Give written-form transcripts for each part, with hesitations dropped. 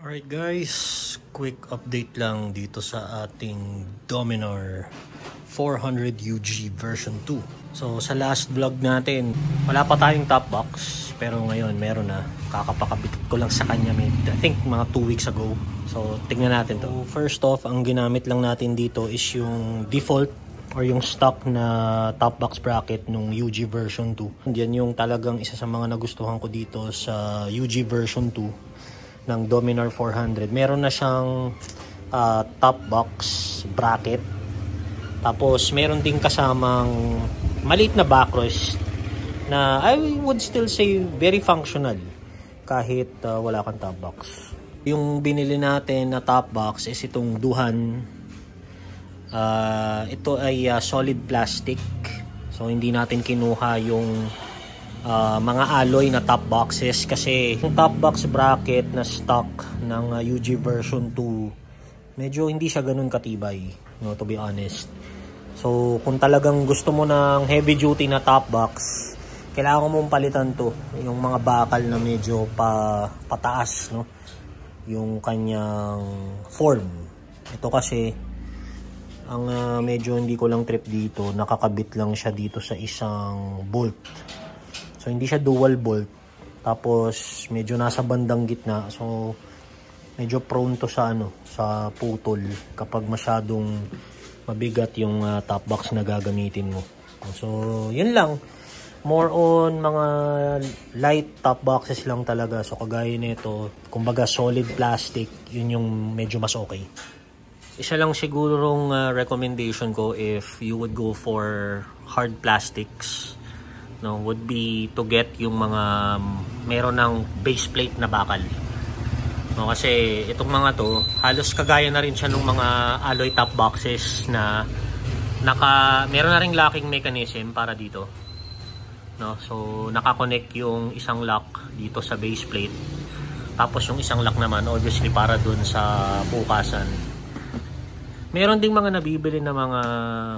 Alright guys, quick update lang dito sa ating Dominar 400 UG version 2. So sa last vlog natin, wala pa tayong top box, pero ngayon meron na. Kakapakabit ko lang sa kanya I think mga 2 weeks ago. So tignan natin to. So, first off, ang ginamit lang natin dito is yung default or yung stock na top box bracket nung UG version 2. Yan yung talagang isa sa mga nagustuhan ko dito sa UG version 2 ng Dominar 400. Meron na siyang top box bracket. Tapos meron din kasamang maliit na backrest na I would still say very functional kahit wala kang top box. Yung binili natin na top box is itong Duhan. Ito ay solid plastic. So hindi natin kinuha yung mga alloy na top boxes kasi yung top box bracket na stock ng UG version 2 medyo hindi siya ganun katibay, no, to be honest. So kung talagang gusto mo ng heavy duty na top box, kailangan mong palitan to, yung mga bakal na medyo pataas, no, yung kanyang form. Ito kasi ang medyo hindi ko lang trip dito, nakakabit lang siya dito sa isang bolt. So hindi siya dual bolt, tapos medyo nasa bandang gitna, so medyo prone to sa sa putol kapag masyadong mabigat yung top box na gagamitin mo. So yun lang, more on mga light top boxes lang talaga. So kagaya nito, kumbaga solid plastic, yun yung medyo mas okay. Isa lang sigurong recommendation ko if you would go for hard plastics, no, would be to get yung mga meron ng base plate na bakal, no, kasi itong mga to halos kagaya na rin siya ng mga alloy top boxes na meron na ring locking mechanism para dito, no. So nakakonect yung isang lock dito sa base plate, tapos yung isang lock naman obviously para dun sa bukasan. Meron ding mga nabibili na mga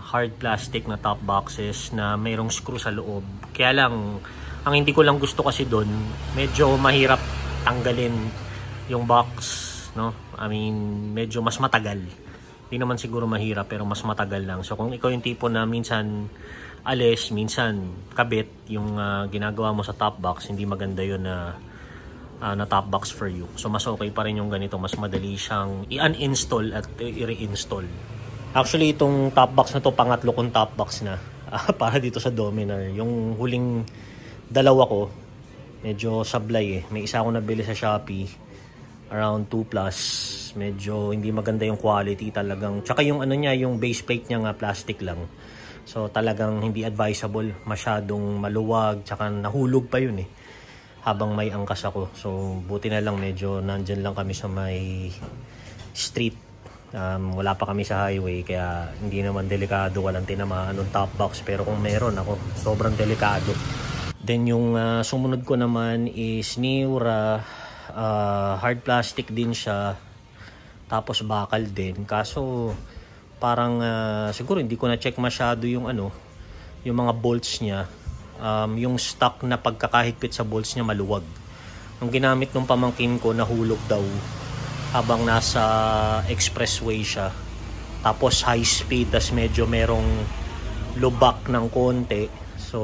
hard plastic na top boxes na mayroong screw sa loob. Kaya lang, ang hindi ko lang gusto kasi doon, medyo mahirap tanggalin yung box, no? I mean, medyo mas matagal. Hindi naman siguro mahirap, pero mas matagal lang. So kung ikaw yung tipo na minsan alis, minsan kabit yung ginagawa mo sa top box, hindi maganda yun na top box for you. So mas okay pa rin yung ganito, mas madali siyang i-uninstall at i-reinstall. Actually itong top box na to, pangatlo kong top box na para dito sa Dominar. Yung huling dalawa ko medyo sablay may isa ako nabili sa Shopee around 2 plus, medyo hindi maganda yung quality talagang, tsaka yung niya, yung base plate niya nga plastic lang. So talagang hindi advisable, masyadong maluwag, tsaka nahulog pa yun habang may angkas ako. So buti na lang medyo nandyan lang kami sa may street, wala pa kami sa highway, kaya hindi naman delikado, walang tinamaan ng top box. Pero kung meron ako, sobrang delikado. Then yung sumunod ko naman is Niura, hard plastic din siya, tapos bakal din, kaso parang siguro hindi ko na check masyado yung yung mga bolts niya. Yung stock na pagkakahigpit sa bolts niya maluwag. Nung ginamit nung pamangkin ko, nahulog daw habang nasa expressway siya, tapos high speed, tas medyo merong lubak ng konti. So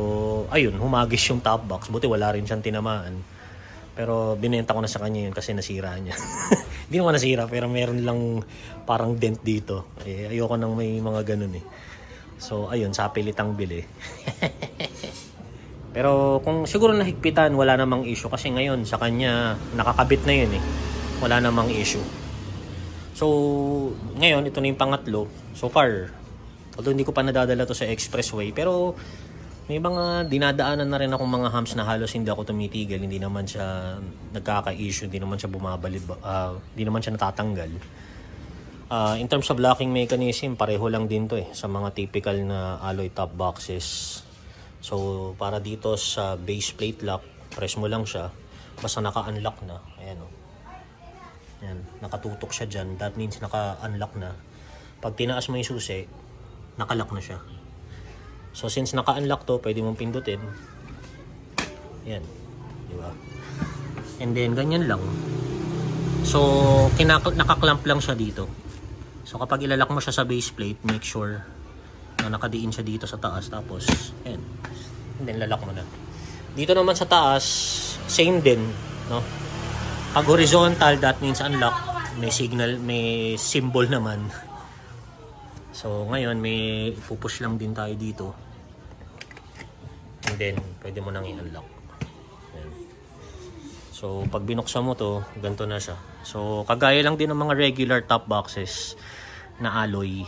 ayun, humagis yung top box. Buti wala rin siyang tinamaan, pero binenta ko na sa kanya yun kasi nasira niya. Hindi naman nasira, pero meron lang parang dent dito. Ayoko nang may mga ganun So ayun, sa pilitang bili. Pero kung siguro nahigpitan, wala namang issue. Kasi ngayon, sa kanya, nakakabit na yun Wala namang issue. So, ngayon, ito na yung pangatlo. So far, although hindi ko pa nadadala to sa expressway, pero may mga dinadaanan na rin akong mga humps na halos hindi ako tumitigil. Hindi naman siya nagkaka-issue, hindi naman siya bumabalid, hindi naman siya natatanggal. In terms of locking mechanism, pareho lang din to sa mga typical na alloy top boxes. So para dito sa base plate lock, press mo lang siya, basta naka-unlock na. Ayan Ayan, nakatutok siya dyan. That means naka-unlock na. Pag tinaas mo yung susi, naka-lock na siya. So since naka-unlock to, pwede mong pindutin. Ayan, di ba? And then ganyan lang. So, nakaklamp lang siya dito. So, kapag ilalak mo siya sa base plate, make sure na nakadiin siya dito sa taas. Tapos, ayan. And then, lalak mo na. Dito naman sa taas, same din, no? Pag horizontal, that means unlock. May signal, may symbol naman. So, ngayon, may pupush lang din tayo dito. And then, pwede mo nang i-unlock. Ayan. So, pag binuksan mo to, ganito na siya. So, kagaya lang din ng mga regular top boxes na alloy.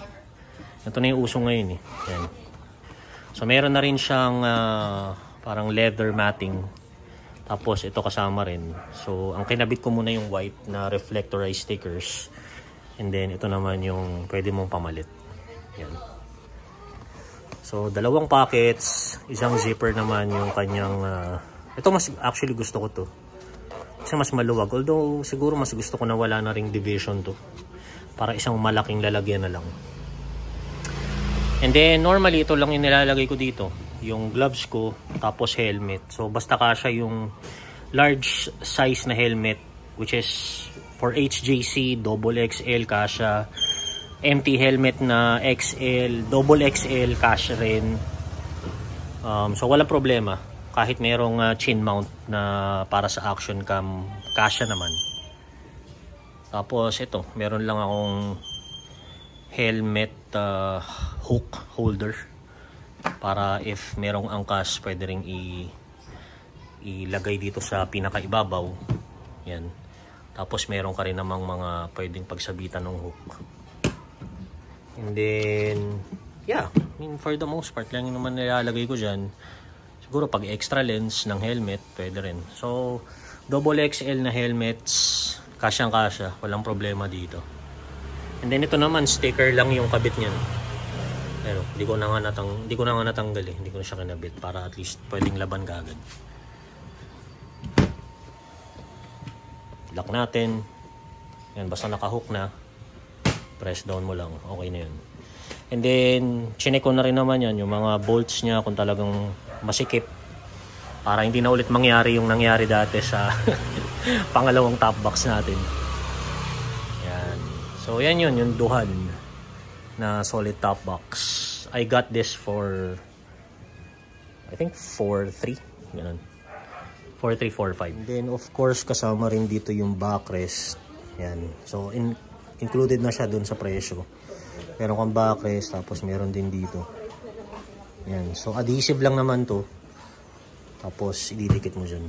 Ito na yung uso ngayon eh. Ayan. So, meron na rin siyang parang leather matting. Tapos, ito kasama rin. So, ang kinabit ko muna yung white na reflectorized stickers. And then, ito naman yung pwede mong pamalit. Ayan. So, dalawang pockets. Isang zipper naman yung kanyang... ito mas actually gusto ko to. Kasi mas maluwag. Although, siguro mas gusto ko na wala na ring division to. Para isang malaking lalagyan na lang. And then, normally, ito lang yung nilalagay ko dito. Yung gloves ko, tapos helmet. So, basta kasya yung large size na helmet, which is for HJC, double XL kasya. Empty helmet na XL, double XL kasya rin. So, walang problema. Kahit merong chin mount na para sa action cam, kasya naman. Tapos, ito, meron lang akong helmet hook holder para if merong angkas pwede ring ilagay dito sa pinakaibabaw. Yan. Tapos meron ka rin namang mga pwedeng pagsabitan ng hook. And then yeah, I mean, for the most part lang yung naman nilalagay ko dyan. Siguro pag extra lens ng helmet pwede rin. So double XL na helmets, kasyang kasya, walang problema dito. And then ito naman, sticker lang yung kabit niyan. Pero hindi ko na nga natanggal eh. Hindi ko na siya kinabit para at least pwedeng laban kaagad. Lock natin. Yan, basta naka-hook na. Press down mo lang. Okay na yun. And then, chinek ko na rin naman yan, yung mga bolts niya kung talagang masikip. Para hindi na ulit mangyari yung nangyari dati sa pangalawang top box natin. So, yan yun, yung Duhan na solid top box. I got this for, I think, 4,300. Ganun. 4,300, 4,500. Then, of course, kasama rin dito yung backrest. Yan. So, included na siya dun sa presyo. Meron kang backrest, tapos meron din dito. Yan. So, adhesive lang naman to. Tapos, ididikit mo dyan.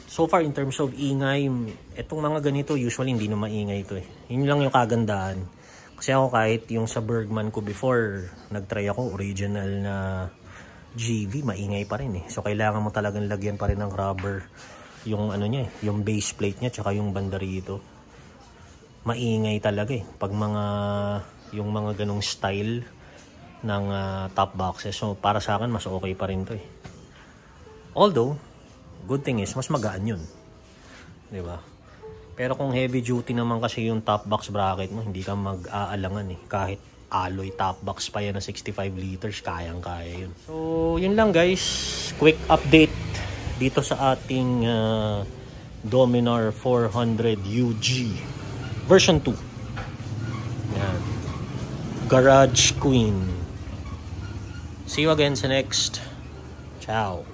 So far in terms of ingay, etong mga ganito usually hindi na maingay ito eh. Yun lang yung kagandahan. Kasi ako kahit yung sa Bergman ko before, nagtry ako original na GV, maingay pa rin eh. So kailangan mo talagang lagyan pa rin ng rubber yung ano niya eh, yung base plate niya tsaka yung banda rito. Maingay talaga eh pag yung mga ganong style ng top boxes. So para sa akin mas okay pa rin to eh. Although good thing is, mas magaan yun. Diba? Pero kung heavy duty naman kasi yung top box bracket mo, hindi ka mag-aalangan eh. Kahit alloy top box pa yan na 65 liters, kayang-kaya yun. So, yun lang guys. Quick update dito sa ating Dominar 400 UG version 2. Yan. Garage Queen. See you again sa next. Ciao.